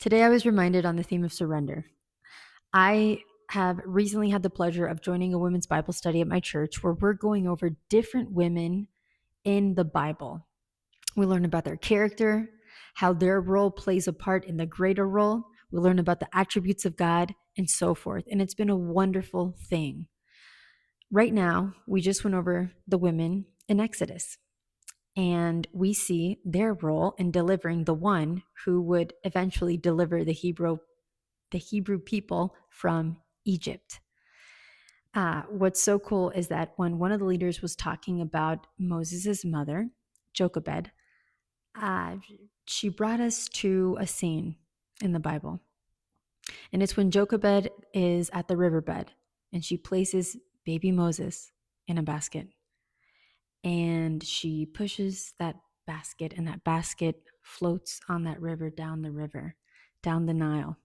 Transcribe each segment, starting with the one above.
Today I was reminded on the theme of surrender. I have recently had the pleasure of joining a women's Bible study at my church where we're going over different women in the Bible. We learn about their character, how their role plays a part in the greater role. We learn about the attributes of God and so forth. And it's been a wonderful thing. Right now, we just went over the women in Exodus, and we see their role in delivering the one who would eventually deliver the Hebrew people from Egypt. What's so cool is that when one of the leaders was talking about Moses' mother, Jochebed, uh, she brought us to a scene in the Bible. And it's when Jochebed is at the riverbed and she places baby Moses in a basket. And she pushes that basket, and that basket floats on that river, down the Nile.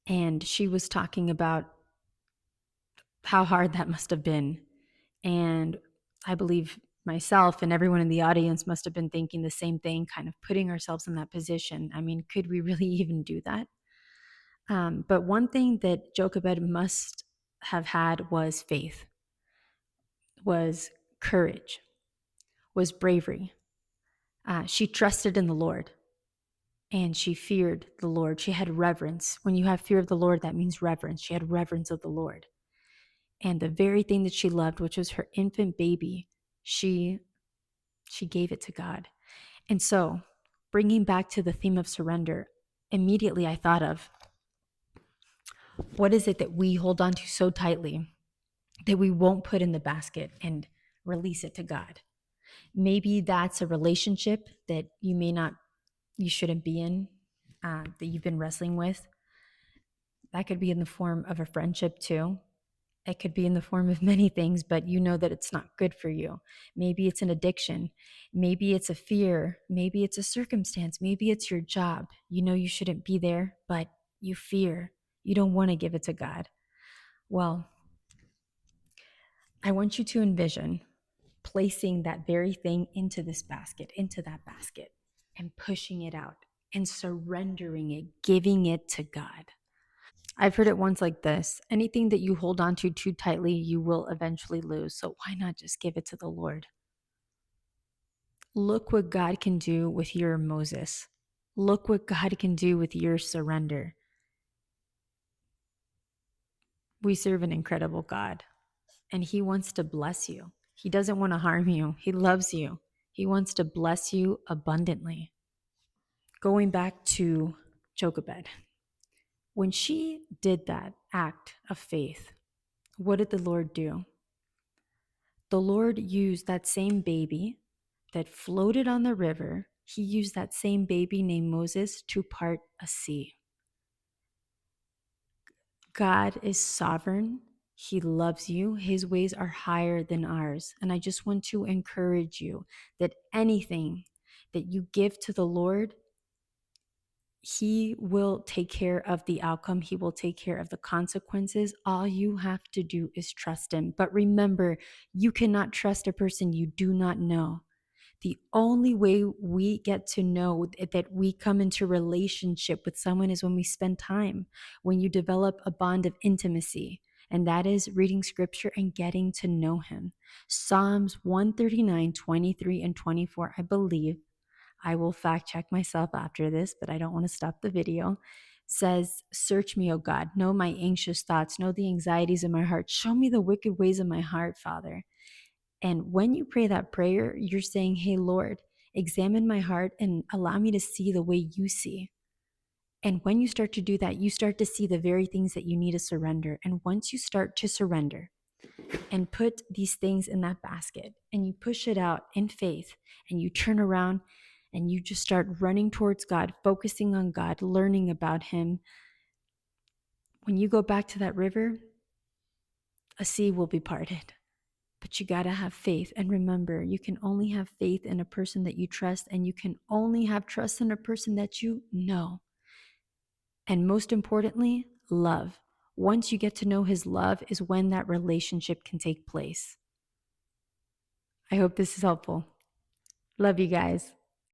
And she was talking about how hard that must have been. And I believe myself and everyone in the audience must have been thinking the same thing, kind of putting ourselves in that position. I mean, could we really even do that? But one thing that Jochebed must have had was faith, was courage, was bravery. She trusted in the Lord and she feared the Lord. She had reverence. When you have fear of the Lord, that means reverence. She had reverence of the Lord. And the very thing that she loved, which was her infant baby, she gave it to God. And so, bringing back to the theme of surrender, immediately I thought of, what is it that we hold on to so tightly that we won't put in the basket and release it to God? Maybe that's a relationship that you shouldn't be in, that you've been wrestling with. That could be in the form of a friendship too. It could be in the form of many things, but you know that it's not good for you. Maybe it's an addiction. Maybe it's a fear. Maybe it's a circumstance. Maybe it's your job. You know you shouldn't be there, but you fear. You don't want to give it to God. Well, I want you to envision placing that very thing into that basket, and pushing it out and surrendering it, giving it to God. I've heard it once like this: anything that you hold on to too tightly, you will eventually lose. So why not just give it to the Lord? Look what God can do with your Moses. Look what God can do with your surrender. We serve an incredible God, and He wants to bless you. He doesn't want to harm you. He loves you. He wants to bless you abundantly. Going back to Jochebed, when she did that act of faith, what did the Lord do? The Lord used that same baby that floated on the river. He used that same baby named Moses to part a sea. God is sovereign. He loves you. His ways are higher than ours. And I just want to encourage you that anything that you give to the Lord, He will take care of the outcome. He will take care of the consequences. All you have to do is trust Him. But remember, you cannot trust a person you do not know. The only way we get to know that we come into relationship with someone is when we spend time, when you develop a bond of intimacy, and that is reading scripture and getting to know Him. Psalms 139, 23, and 24, I believe, I will fact check myself after this, but I don't want to stop the video, says, "Search me, O God, know my anxious thoughts, know the anxieties of my heart, show me the wicked ways of my heart, Father." And when you pray that prayer, you're saying, "Hey, Lord, examine my heart and allow me to see the way you see." And when you start to do that, you start to see the very things that you need to surrender. And once you start to surrender and put these things in that basket and you push it out in faith and you turn around and you just start running towards God, focusing on God, learning about Him, when you go back to that river, a sea will be parted. But you got to have faith. And remember, you can only have faith in a person that you trust, and you can only have trust in a person that you know. And most importantly, love. Once you get to know His love is when that relationship can take place. I hope this is helpful. Love you guys.